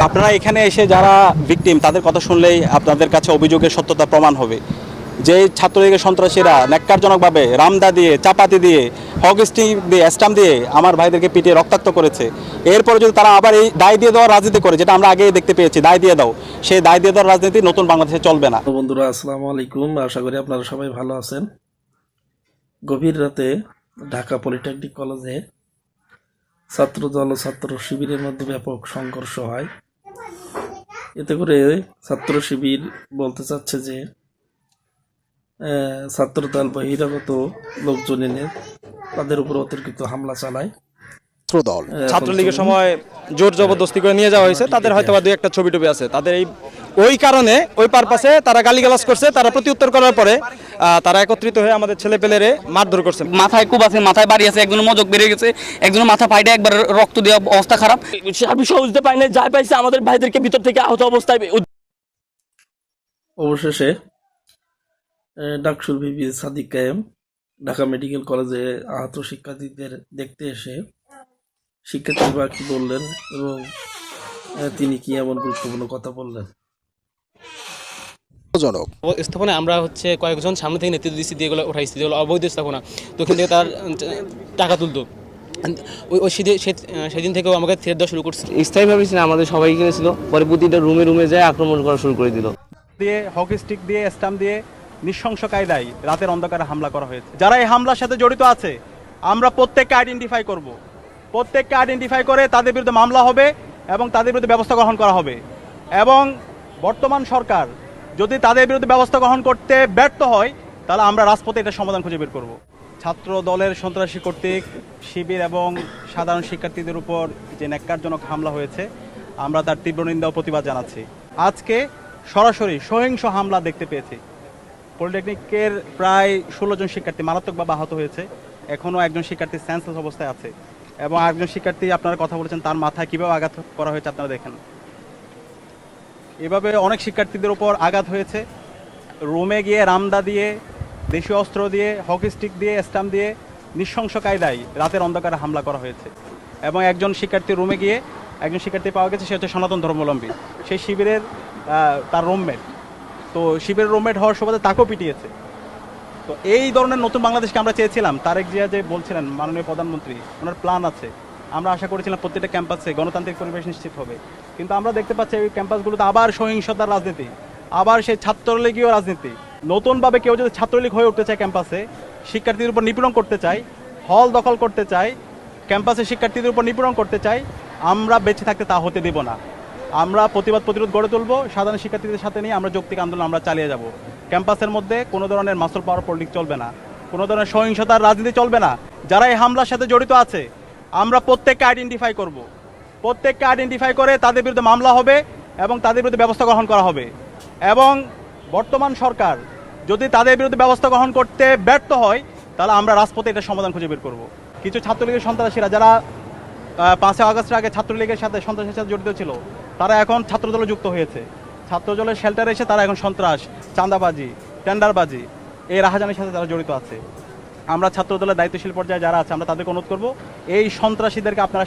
আপনারা এখানে এসে যারা ভিকটিম তাদের কথা শুনলেই আপনাদের কাছে অভিযোগের সত্যতা প্রমাণ হবে। যে ছাত্রলীগের সন্ত্রাসীরা ন্যাক্কারজনকভাবে রামদা দিয়ে, চাপাতি দিয়ে, হকস্টিক দিয়ে, স্টাম্প দিয়ে আমার ভাইদেরকে পিটিয়ে রক্তাক্ত করেছে, এরপরে যদি তারা আবার এই দায় দিয়ে দেওয়ার রাজনীতি করে, যেটা আমরা আগেই দেখতে পেয়েছি, দায় দিয়ে দাও, সেই দায় দিয়ে দেওয়ার রাজনীতি নতুন বাংলাদেশে চলবে না। বন্ধুরা আসসালামু আলাইকুম, আশা করি আপনারা সবাই ভালো আছেন। গভীর রাতে ঢাকা পলিটেকনিক কলেজে ছাত্রদল ও ছাত্র শিবিরের মধ্যে ব্যাপক সংঘর্ষ হয়। এতে করে ছাত্র শিবির বলতে চাচ্ছে যে ছাত্রদল বহিরাগত লোকজন এনে তাদের উপর অতিরিক্ত হামলা চালায়। ছাত্রলীগের সময় জোর জবরদস্তি করে নিয়ে যাওয়া হয়েছে, তাদের হয়তো বা দুই একটা ছবি টবি আছে, তাদের ওই কারণে ওই পারপাসে তারা গালিগালাজ করছে। তারা প্রত্যুত্তর করার পরে তারা একত্রিত হয়ে আমাদের ছেলে পেলেরে মারধর করছে। মাথায় কুব আছে, মাথায় বাড়ি আছে, একজনের মজক বেরিয়ে গেছে, একজনের মাথা ফাইটে একবার রক্ত দিয়ে অবস্থা খারাপ। আমি সহজতে পাই না, যাই পাইছে আমাদের ভাইদেরকে ভিতর থেকে আহত অবস্থায়। অবশেষে ডাকসুর ভিপি সাদিক কায়েম ঢাকা মেডিকেল কলেজে আহত শিক্ষার্থীদের দেখতে এসে শিক্ষার্থীরা কি বললেন এবং তিনি কি এমন গুরুত্বপূর্ণ কথা বললেন। স্থাপনা আমরা কয়েকজন সামনে থেকে নেতৃত্ব দিচ্ছি, যেগুলো উঠাইছি, যেগুলো অবৈধ স্থাপনা, তো ওখান থেকে তার টাকা তুলতো। ওই সেদিন থেকেও আমাকে থ্রেট দেওয়া শুরু করছে। স্থায়ীভাবে ছিল, আমাদের সবাই কিনেছিল, পরে প্রতিটা রুমে রুমে যায় আক্রমণ করা শুরু করে দিল। দিয়ে হকি স্টিক দিয়ে, স্টাম্প দিয়ে নৃশংস কায়দায় রাতের অন্ধকারে হামলা করা হয়েছে। যারা এই হামলার সাথে জড়িত আছে আমরা প্রত্যেককে আইডেন্টিফাই করব, প্রত্যেককে আইডেন্টিফাই করে তাদের বিরুদ্ধে মামলা হবে এবং তাদের বিরুদ্ধে ব্যবস্থা গ্রহণ করা হবে। এবং বর্তমান সরকার যদি তাদের বিরুদ্ধে ব্যবস্থা গ্রহণ করতে ব্যর্থ হয় তাহলে আমরা রাজপথে এটা সমাধান খুঁজে বের করব। ছাত্র দলের সন্ত্রাসী কর্তৃক শিবির এবং সাধারণ শিক্ষার্থীদের উপর যে ন্যাক্কারজনক হামলা হয়েছে, আমরা তার তীব্র নিন্দা ও প্রতিবাদ জানাচ্ছি। আজকে সরাসরি সহিংস হামলা দেখতে পেয়েছি। পলিটেকনিকের প্রায় 16 জন শিক্ষার্থী মারাত্মকভাবে আহত হয়েছে। এখনও একজন শিক্ষার্থী সেন্সলেস অবস্থায় আছে এবং একজন শিক্ষার্থী আপনারা কথা বলেছেন তার মাথায় কীভাবে আঘাত করা হয়েছে আপনারা দেখেন। এভাবে অনেক শিক্ষার্থীদের উপর আঘাত হয়েছে। রুমে গিয়ে রামদা দিয়ে, দেশীয় অস্ত্র দিয়ে, হকি স্টিক দিয়ে, স্টাম্প দিয়ে নৃশংস কায়দায় রাতের অন্ধকারে হামলা করা হয়েছে। এবং একজন শিক্ষার্থীর রুমে গিয়ে একজন শিক্ষার্থী পাওয়া গেছে, সে হচ্ছে সনাতন ধর্মাবলম্বী, সেই শিবিরের তার রুমমেট। তো শিবিরের রুমমেট হওয়ার সুবাদে তাকেও পিটিয়েছে। তো এই ধরনের নতুন বাংলাদেশকে আমরা চেয়েছিলাম। তারেক জিয়া যে বলছিলেন মাননীয় প্রধানমন্ত্রী, ওনার প্ল্যান আছে, আমরা আশা করেছিলাম প্রত্যেকটা ক্যাম্পাসে গণতান্ত্রিক পরিবেশ নিশ্চিত হবে। কিন্তু আমরা দেখতে পাচ্ছি এই ক্যাম্পাসগুলোতে আবার সহিংসতার রাজনীতি, আবার সেই ছাত্রলীগীয় রাজনীতি। নতুনভাবে কেউ যদি ছাত্রলীগ হয়ে উঠতে চায়, ক্যাম্পাসে শিক্ষার্থীদের উপর নিপীড়ন করতে চায়, হল দখল করতে চায়, ক্যাম্পাসে শিক্ষার্থীদের উপর নিপীড়ন করতে চায়, আমরা বেঁচে থাকতে তা হতে দেব না। আমরা প্রতিবাদ প্রতিরোধ গড়ে তুলব, সাধারণ শিক্ষার্থীদের সাথে নিয়ে আমরা যৌক্তিক আন্দোলন আমরা চালিয়ে যাব। ক্যাম্পাসের মধ্যে কোনো ধরনের মাসল পাওয়ার পলিটিক্স চলবে না, কোনো ধরনের সহিংসতার রাজনীতি চলবে না। যারা এই হামলার সাথে জড়িত আছে আমরা প্রত্যেককে আইডেন্টিফাই করব, প্রত্যেককে আইডেন্টিফাই করে তাদের বিরুদ্ধে মামলা হবে এবং তাদের বিরুদ্ধে ব্যবস্থা গ্রহণ করা হবে। এবং বর্তমান সরকার যদি তাদের বিরুদ্ধে ব্যবস্থা গ্রহণ করতে ব্যর্থ হয় তাহলে আমরা রাজপথে এটা সমাধান খুঁজে বের করব। কিছু ছাত্রলীগের সন্ত্রাসীরা যারা 5 আগস্টের আগে ছাত্রলীগের সাথে সন্ত্রাসের সাথে জড়িত ছিল, তারা এখন ছাত্রদলে যুক্ত হয়েছে। ছাত্রদলের শেল্টারে এসে তারা এখন সন্ত্রাস, চাঁদাবাজি, টেন্ডারবাজি, এই রাহাজানির সাথে তারা জড়িত আছে। আমরা ছাত্রদলের দায়িত্বশীল পর্যায়ে যারা আছে আমরা তাদেরকে অনুরোধ করব, এই সন্ত্রাসীদেরকে আপনারা